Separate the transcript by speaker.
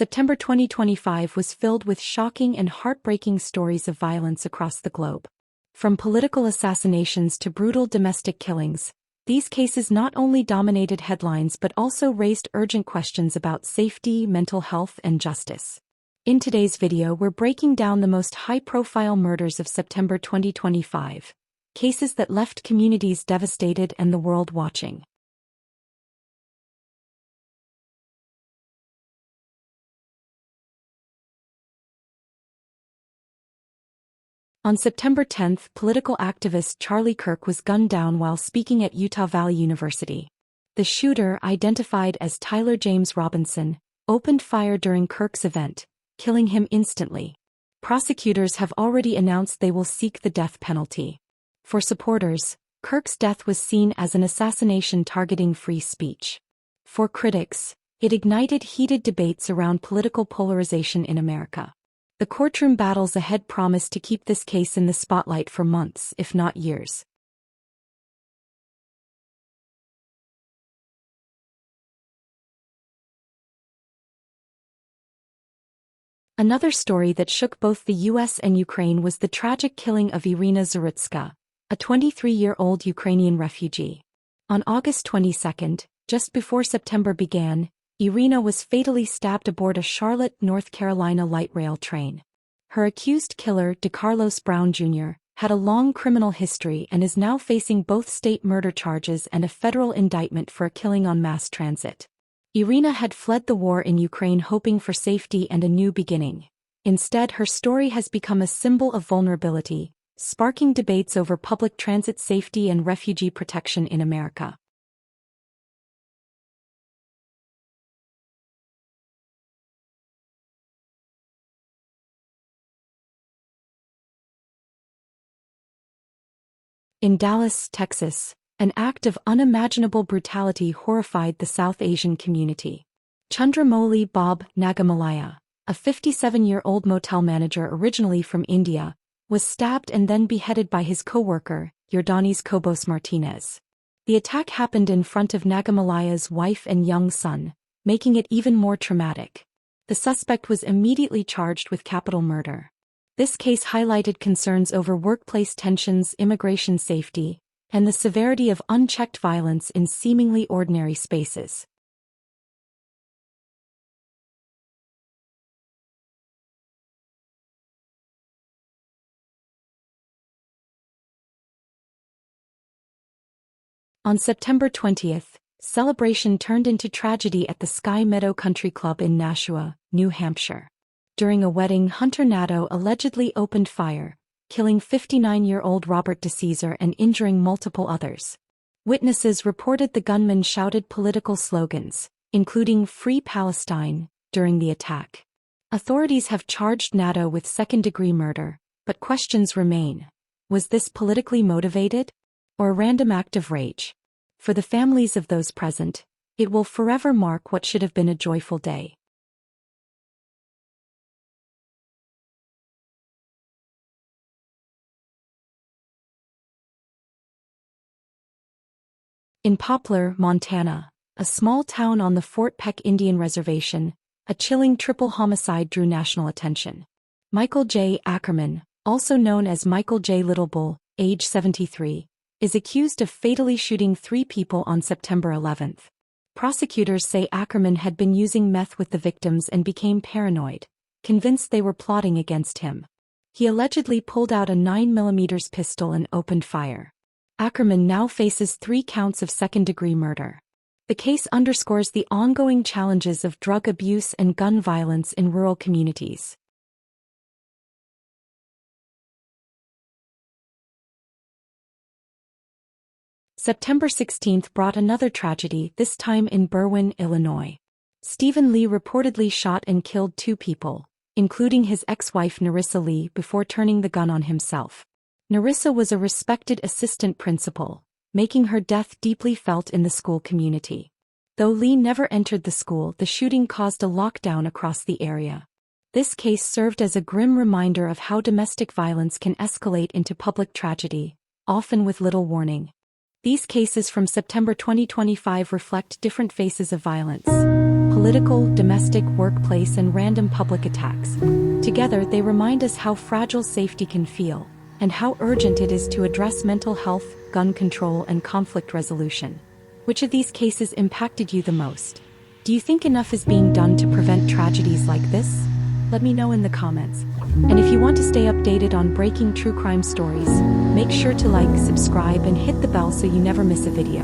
Speaker 1: September 2025 was filled with shocking and heartbreaking stories of violence across the globe. From political assassinations to brutal domestic killings, these cases not only dominated headlines but also raised urgent questions about safety, mental health, and justice. In today's video, we're breaking down the most high-profile murders of September 2025, cases that left communities devastated and the world watching. On September 10, political activist Charlie Kirk was gunned down while speaking at Utah Valley University. The shooter, identified as Tyler James Robinson, opened fire during Kirk's event, killing him instantly. Prosecutors have already announced they will seek the death penalty. For supporters, Kirk's death was seen as an assassination targeting free speech. For critics, it ignited heated debates around political polarization in America. The courtroom battles ahead promise to keep this case in the spotlight for months, if not years. Another story that shook both the US and Ukraine was the tragic killing of Iryna Zarutska, a 23-year-old Ukrainian refugee. On August 22, just before September began, Iryna was fatally stabbed aboard a Charlotte, North Carolina light rail train. Her accused killer, DeCarlos Brown Jr., had a long criminal history and is now facing both state murder charges and a federal indictment for a killing on mass transit. Iryna had fled the war in Ukraine hoping for safety and a new beginning. Instead, her story has become a symbol of vulnerability, sparking debates over public transit safety and refugee protection in America. In Dallas, Texas, an act of unimaginable brutality horrified the South Asian community. Chandra Nagamallaiah, a 57-year-old motel manager originally from India, was stabbed and then beheaded by his co-worker, Yordanis Kobos Martinez. The attack happened in front of Nagamallaiah's wife and young son, making it even more traumatic. The suspect was immediately charged with capital murder. This case highlighted concerns over workplace tensions, immigration safety, and the severity of unchecked violence in seemingly ordinary spaces. On September 20, celebration turned into tragedy at the Sky Meadow Country Club in Nashua, New Hampshire. During a wedding, Hunter Nadeau allegedly opened fire, killing 59-year-old Robert DeCesar and injuring multiple others. Witnesses reported the gunman shouted political slogans, including "Free Palestine," during the attack. Authorities have charged Nadeau with second-degree murder, but questions remain. Was this politically motivated? Or a random act of rage? For the families of those present, it will forever mark what should have been a joyful day. In Poplar, Montana, a small town on the Fort Peck Indian Reservation, a chilling triple homicide drew national attention. Michael J. Ackerman, also known as Michael J. Littlebull, age 73, is accused of fatally shooting 3 people on September 11. Prosecutors say Ackerman had been using meth with the victims and became paranoid, convinced they were plotting against him. He allegedly pulled out a 9mm pistol and opened fire. Ackerman now faces 3 counts of second-degree murder. The case underscores the ongoing challenges of drug abuse and gun violence in rural communities. September 16 brought another tragedy, this time in Berwyn, Illinois. Stephen Lee reportedly shot and killed 2 people, including his ex-wife Narissa Lee, before turning the gun on himself. Narissa was a respected assistant principal, making her death deeply felt in the school community. Though Lee never entered the school, the shooting caused a lockdown across the area. This case served as a grim reminder of how domestic violence can escalate into public tragedy, often with little warning. These cases from September 2025 reflect different faces of violence: political, domestic, workplace, and random public attacks. Together, they remind us how fragile safety can feel, and how urgent it is to address mental health, gun control, and conflict resolution. Which of these cases impacted you the most? Do you think enough is being done to prevent tragedies like this? Let me know in the comments. And if you want to stay updated on breaking true crime stories, make sure to like, subscribe, and hit the bell so you never miss a video.